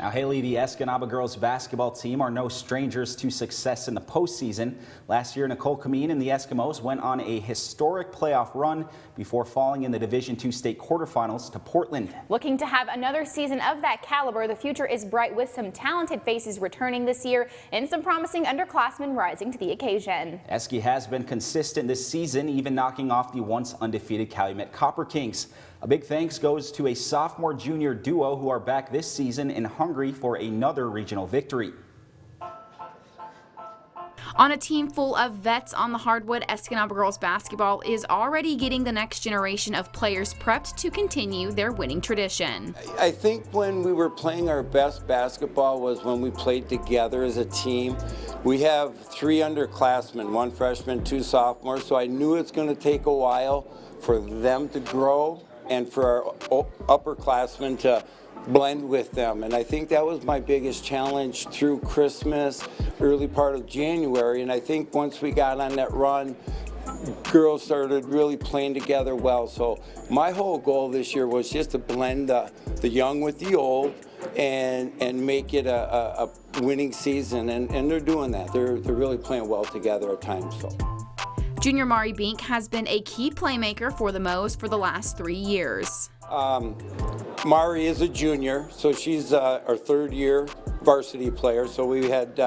Now, Haley, the Escanaba girls basketball team are no strangers to success in the postseason. Last year, Nicole Cameen and the Eskimos went on a historic playoff run before falling in the Division II state quarterfinals to Portland. Looking to have another season of that caliber, the future is bright with some talented faces returning this year and some promising underclassmen rising to the occasion. Eski has been consistent this season, even knocking off the once undefeated Calumet Copper Kings. A big thanks goes to a sophomore-junior duo who are back this season and hungry for another regional victory. On a team full of vets on the hardwood, Escanaba girls basketball is already getting the next generation of players prepped to continue their winning tradition. I think when we were playing our best basketball was when we played together as a team. We have 3 underclassmen, 1 freshman, 2 sophomores, so I knew it's going to take a while for them to grow and for our upperclassmen to blend with them. And I think that was my biggest challenge through Christmas, early part of January. And I think once we got on that run, girls started really playing together well. So my whole goal this year was just to blend the young with the old and make it a winning season. And they're doing that. They're really playing well together at times. So. Junior Mari Bink has been a key playmaker for the Moes for the last 3 years. Mari is a junior, so she's our 3rd year varsity player, so we had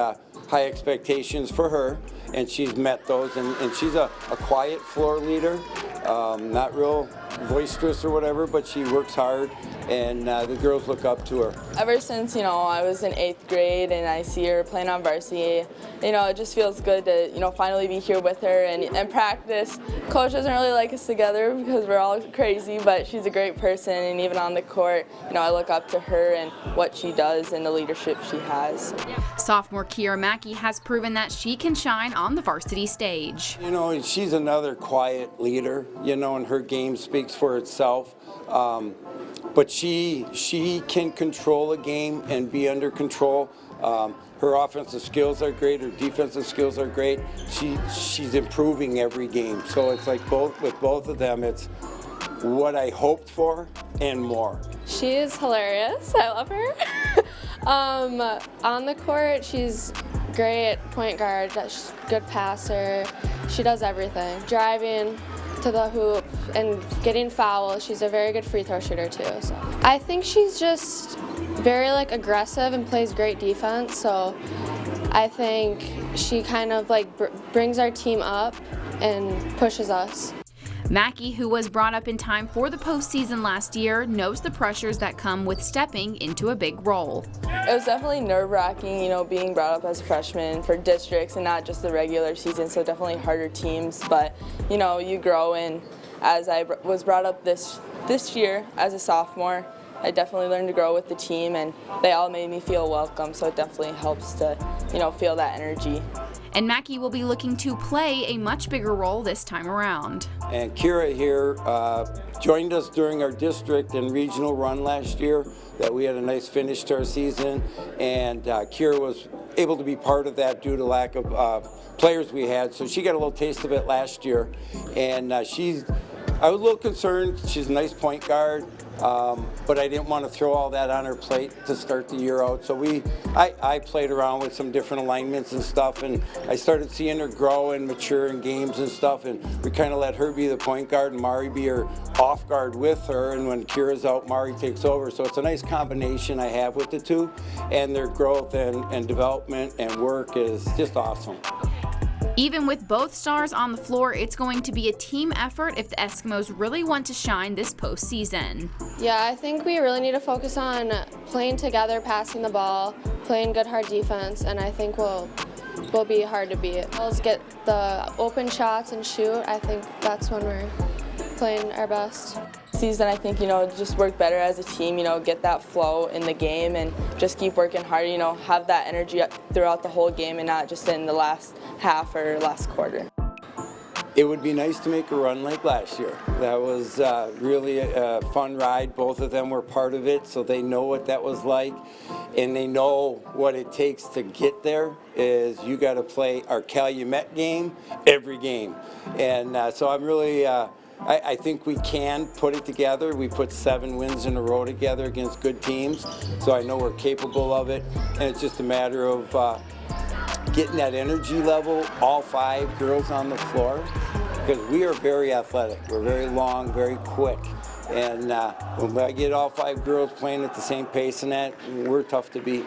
high expectations for her, and she's met those, and she's a quiet floor leader, not real boisterous or whatever, but she works hard, and the girls look up to her. Ever since, I was in 8th grade and I see her playing on varsity, it just feels good to, finally be here with her and practice. Coach doesn't really like us together because we're all crazy, but she's a great person, and even on the court, I look up to her and what she does and the leadership she has. Sophomore Keira Maki has proven that she can shine on the varsity stage. She's another quiet leader, and her game speaks for itself. But she can control a game and be under control. Her offensive skills are great, her defensive skills are great. She's improving every game. So it's like with both of them, it's what I hoped for and more. She is hilarious. I love her. On the court, she's great at point guard, she's a good passer. She does everything. Driving to the hoop and getting fouls. She's a very good free throw shooter too. So I think she's just very aggressive and plays great defense. So I think she kind of brings our team up and pushes us. Maki, who was brought up in time for the postseason last year, knows the pressures that come with stepping into a big role. It was definitely nerve-wracking, being brought up as a freshman for districts and not just the regular season, so definitely harder teams. But, you grow, and as I was brought up this year as a sophomore, I definitely learned to grow with the team, and they all made me feel welcome, so it definitely helps to, feel that energy. And Maki will be looking to play a much bigger role this time around. And Keira here joined us during our district and regional run last year, that we had a nice finish to our season, and Keira was able to be part of that due to lack of players we had, so she got a little taste of it last year, and I was a little concerned. She's a nice point guard, but I didn't want to throw all that on her plate to start the year out. So I played around with some different alignments and stuff, and I started seeing her grow and mature in games and stuff, and we kind of let her be the point guard and Mari be her off guard with her, and when Keira's out, Mari takes over. So it's a nice combination I have with the two, and their growth and development and work is just awesome. Even with both stars on the floor, it's going to be a team effort if the Eskimos really want to shine this postseason. Yeah, I think we really need to focus on playing together, passing the ball, playing good hard defense, and I think we'll be hard to beat. Let's get the open shots and shoot. I think that's when we're playing our best. Season, I think, just work better as a team, get that flow in the game and just keep working hard, have that energy throughout the whole game and not just in the last half or last quarter. It would be nice to make a run like last year. That was really a fun ride. Both of them were part of it, so they know what that was like, and they know what it takes to get there. Is you got to play our Calumet game every game, and so I'm really I think we can put it together. We put 7 wins in a row together against good teams, so I know we're capable of it, and it's just a matter of getting that energy level, all 5 girls on the floor, because we are very athletic. We're very long, very quick. And when I get all 5 girls playing at the same pace and that, we're tough to beat.